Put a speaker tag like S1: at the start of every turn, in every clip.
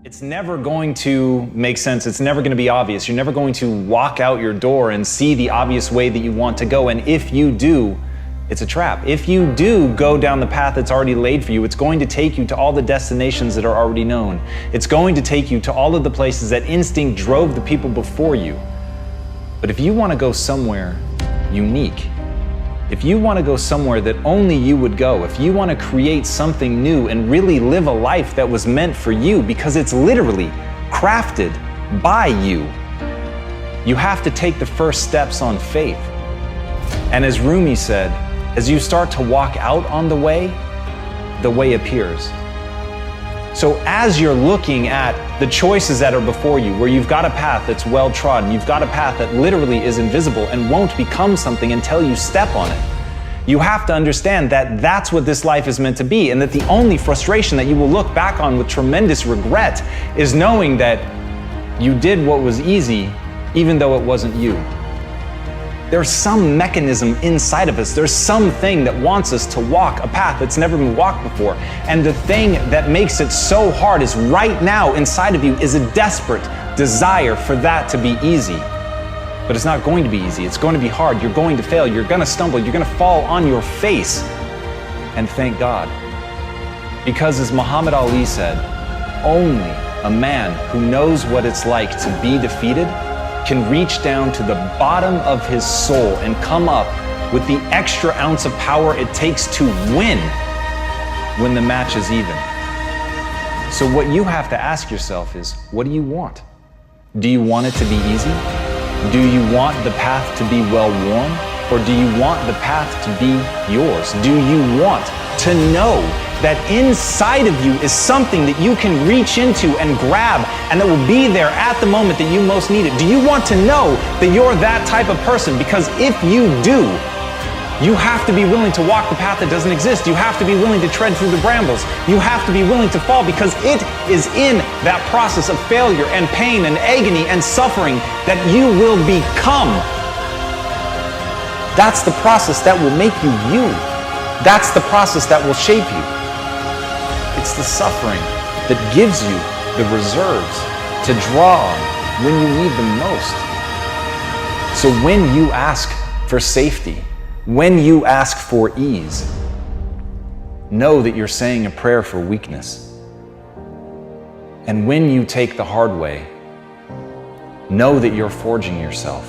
S1: It's never going to make sense. It's never going to be obvious. You're never going to walk out your door and see the obvious way that you want to go. And if you do, it's a trap. If you do go down the path that's already laid for you, it's going to take you to all the destinations that are already known. It's going to take you to all of the places that instinct drove the people before you. But if you want to go somewhere unique, if you want to go somewhere that only you would go, if you want to create something new and really live a life that was meant for you, because it's literally crafted by you, you have to take the first steps on faith. And as Rumi said, as you start to walk out on the way appears. So as you're looking at the choices that are before you, where you've got a path that's well trodden, you've got a path that literally is invisible and won't become something until you step on it, you have to understand that that's what this life is meant to be, and that the only frustration that you will look back on with tremendous regret is knowing that you did what was easy, even though it wasn't you. There's some mechanism inside of us. There's something that wants us to walk a path that's never been walked before. And the thing that makes it so hard is right now inside of you is a desperate desire for that to be easy. But it's not going to be easy. It's going to be hard. You're going to fail. You're going to stumble. You're going to fall on your face. And thank God. Because as Muhammad Ali said, only a man who knows what it's like to be defeated can reach down to the bottom of his soul and come up with the extra ounce of power it takes to win when the match is even. So what you have to ask yourself is, what do you want? Do you want it to be easy? Do you want the path to be well-worn? Or do you want the path to be yours? Do you want to know that inside of you is something that you can reach into and grab and that will be there at the moment that you most need it? Do you want to know that you're that type of person? Because if you do, you have to be willing to walk the path that doesn't exist. You have to be willing to tread through the brambles. You have to be willing to fall, because it is in that process of failure and pain and agony and suffering that you will become. That's the process that will make you you. That's the process that will shape you. It's the suffering that gives you the reserves to draw on when you need them most. So when you ask for safety, when you ask for ease, know that you're saying a prayer for weakness. And when you take the hard way, know that you're forging yourself.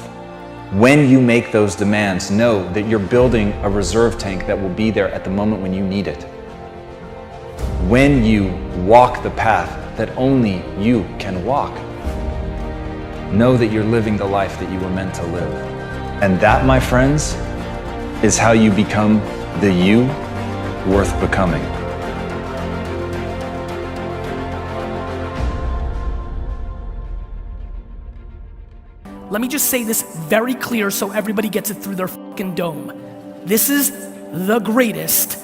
S1: When you make those demands, know that you're building a reserve tank that will be there at the moment when you need it. When you walk the path that only you can walk, know that you're living the life that you were meant to live. And that, my friends, is how you become the you worth becoming.
S2: Let me just say this very clear so everybody gets it through their fucking dome. This is the greatest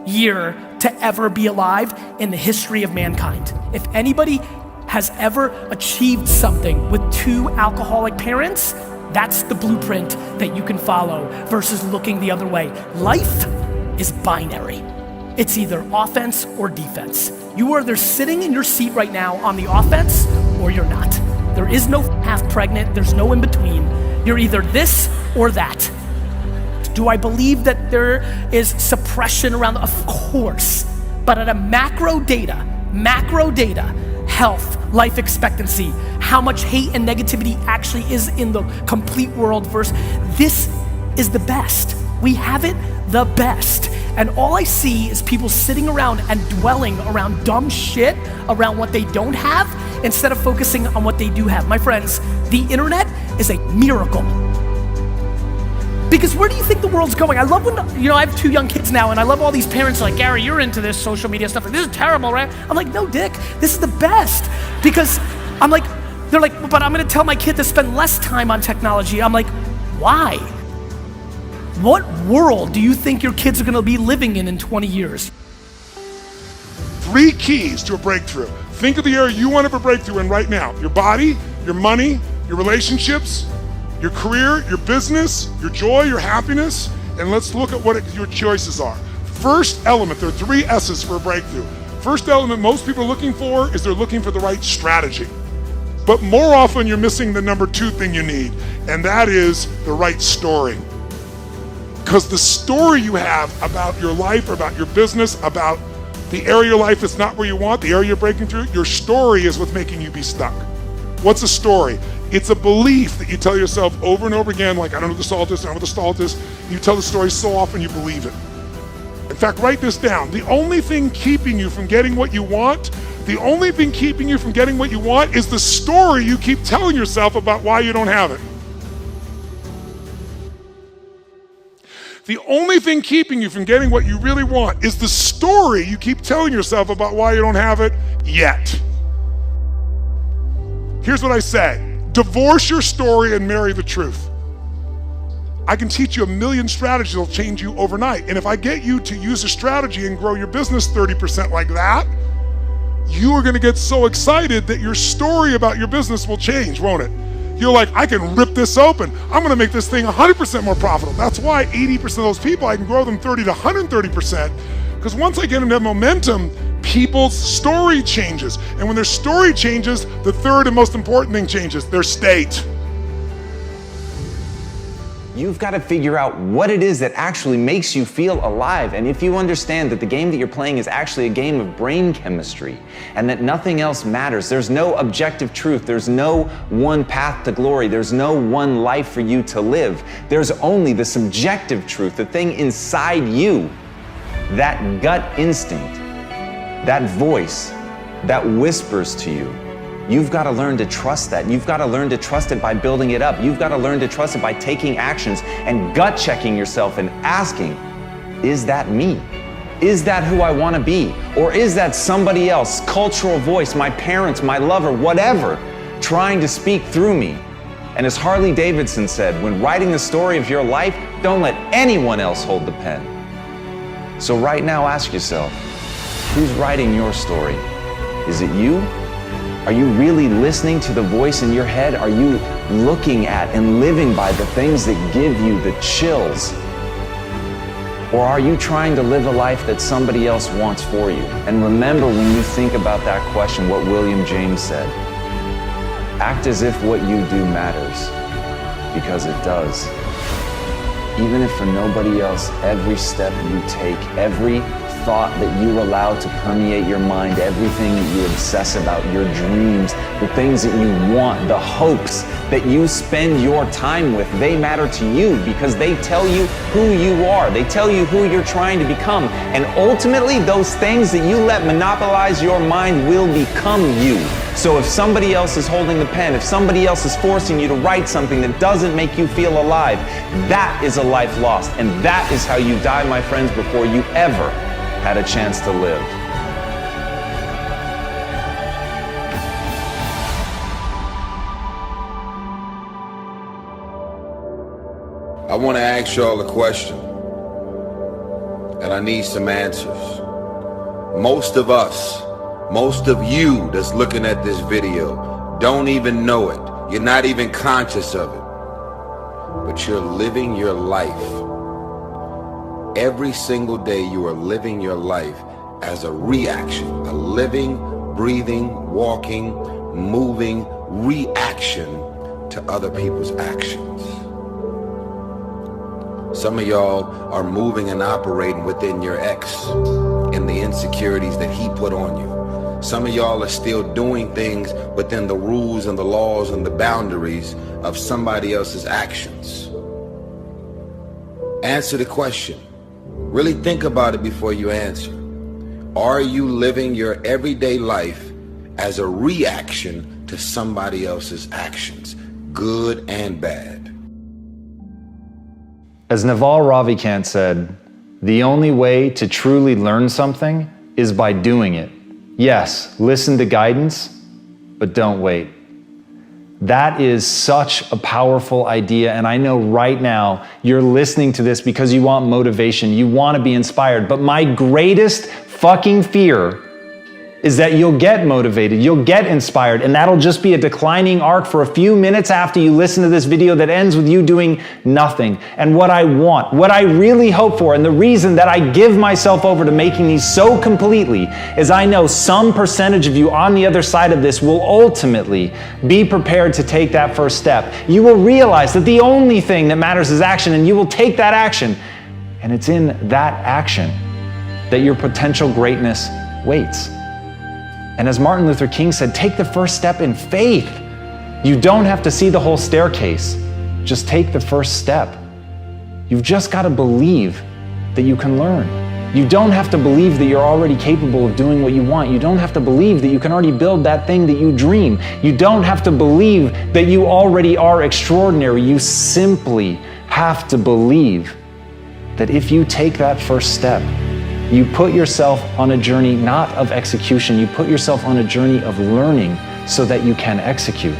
S2: year to ever be alive in the history of mankind. If anybody has ever achieved something with 2 alcoholic parents, that's the blueprint that you can follow versus looking the other way. Life is binary. It's either offense or defense. You are either sitting in your seat right now on the offense or you're not. There is no half pregnant, there's no in between. You're either this or that. Do I believe that there is suppression around? Of course. But at a macro data, health, life expectancy, how much hate and negativity actually is in the complete world versus this is the best. We have it the best. And all I see is people sitting around and dwelling around dumb shit around what they don't have instead of focusing on what they do have. My friends, the internet is a miracle. Because where do you think the world's going? I love when, I have 2 young kids now, and I love all these parents like, Gary, you're into this social media stuff. This is terrible, right? I'm like, no, Dick, this is the best. Because I'm like, they're like, but I'm gonna tell my kid to spend less time on technology. I'm like, why? What world do you think your kids are gonna be living in 20 years?
S3: 3 keys to a breakthrough. Think of the area you want to have a breakthrough in right now. Your body, your money, your relationships, your career, your business, your joy, your happiness, and let's look at what your choices are. First element, there are 3 S's for a breakthrough. First element most people are looking for is they're looking for the right strategy. But more often you're missing the number 2 thing you need, and that is the right story. Because the story you have about your life, about your business, about the area of your life that's not where you want, the area you're breaking through, your story is what's making you be stuck. What's a story? It's a belief that you tell yourself over and over again, like, I don't know what the salt is, I don't know what the salt is. You tell the story so often you believe it. In fact, write this down. The only thing keeping you from getting what you want, the only thing keeping you from getting what you want is the story you keep telling yourself about why you don't have it. The only thing keeping you from getting what you really want is the story you keep telling yourself about why you don't have it yet. Here's what I say. Divorce your story and marry the truth. I can teach you a million strategies that'll change you overnight. And if I get you to use a strategy and grow your business 30% like that, you are gonna get so excited that your story about your business will change, won't it? You're like, I can rip this open. I'm gonna make this thing 100% more profitable. That's why 80% of those people, I can grow them 30 to 130%. Because once I get into momentum, people's story changes. And when their story changes, the third and most important thing changes, their state.
S1: You've got to figure out what it is that actually makes you feel alive. And if you understand that the game that you're playing is actually a game of brain chemistry and that nothing else matters, there's no objective truth, there's no one path to glory, there's no one life for you to live. There's only the subjective truth, the thing inside you, that gut instinct, that voice that whispers to you. You've got to learn to trust that. You've got to learn to trust it by building it up. You've got to learn to trust it by taking actions and gut checking yourself and asking, is that me? Is that who I want to be? Or is that somebody else, cultural voice, my parents, my lover, whatever, trying to speak through me? And as Harley Davidson said, when writing the story of your life, don't let anyone else hold the pen. So right now, ask yourself, who's writing your story? Is it you? Are you really listening to the voice in your head? Are you looking at and living by the things that give you the chills? Or are you trying to live a life that somebody else wants for you? And remember, when you think about that question, what William James said, act as if what you do matters, because it does. Even if for nobody else, every step you take, every thought that you allow to permeate your mind, everything that you obsess about, your dreams, the things that you want, the hopes that you spend your time with, they matter to you because they tell you who you are. They tell you who you're trying to become. And ultimately, those things that you let monopolize your mind will become you. So if somebody else is holding the pen, if somebody else is forcing you to write something that doesn't make you feel alive, that is a life lost. And that is how you die, my friends, before you ever had a chance to live.
S4: I want to ask y'all a question, and I need some answers. Most of us, most of you that's looking at this video don't even know it. You're not even conscious of it, but you're living your life. Every single day you are living your life as a reaction, a living, breathing, walking, moving reaction to other people's actions. Some of y'all are moving and operating within your ex and the insecurities that he put on you. Some of y'all are still doing things within the rules and the laws and the boundaries of somebody else's actions. Answer the question. Really think about it before you answer. Are you living your everyday life as a reaction to somebody else's actions, good and bad?
S1: As Naval Ravikant said, the only way to truly learn something is by doing it. Yes, listen to guidance, but don't wait. That is such a powerful idea, and I know right now you're listening to this because you want motivation, you want to be inspired, but my greatest fucking fear is that you'll get motivated, you'll get inspired, and that'll just be a declining arc for a few minutes after you listen to this video that ends with you doing nothing. And what I want, what I really hope for, and the reason that I give myself over to making these so completely is I know some percentage of you on the other side of this will ultimately be prepared to take that first step. You will realize that the only thing that matters is action, and you will take that action. And it's in that action that your potential greatness waits. And as Martin Luther King said, take the first step in faith. You don't have to see the whole staircase. Just take the first step. You've just got to believe that you can learn. You don't have to believe that you're already capable of doing what you want. You don't have to believe that you can already build that thing that you dream. You don't have to believe that you already are extraordinary. You simply have to believe that if you take that first step, you put yourself on a journey not of execution, you put yourself on a journey of learning so that you can execute.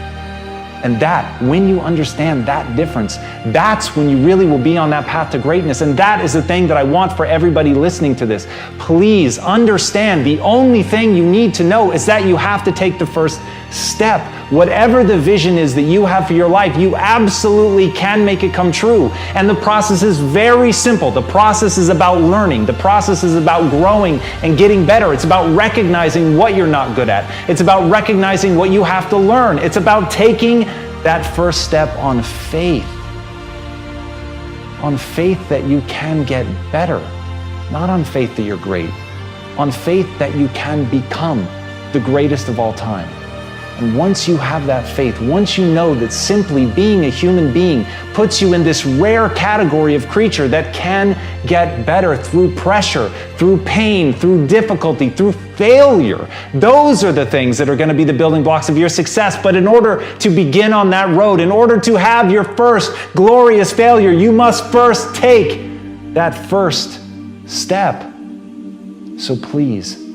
S1: And that, when you understand that difference, that's when you really will be on that path to greatness. And that is the thing that I want for everybody listening to this. Please understand, the only thing you need to know is that you have to take the first step. Whatever the vision is that you have for your life, you absolutely can make it come true. And the process is very simple. The process is about learning. The process is about growing and getting better. It's about recognizing what you're not good at. It's about recognizing what you have to learn. It's about taking that first step on faith. On faith that you can get better. Not on faith that you're great. On faith that you can become the greatest of all time. And once you have that faith, once you know that simply being a human being puts you in this rare category of creature that can get better through pressure, through pain, through difficulty, through failure, those are the things that are going to be the building blocks of your success. But in order to begin on that road, in order to have your first glorious failure, you must first take that first step. So please,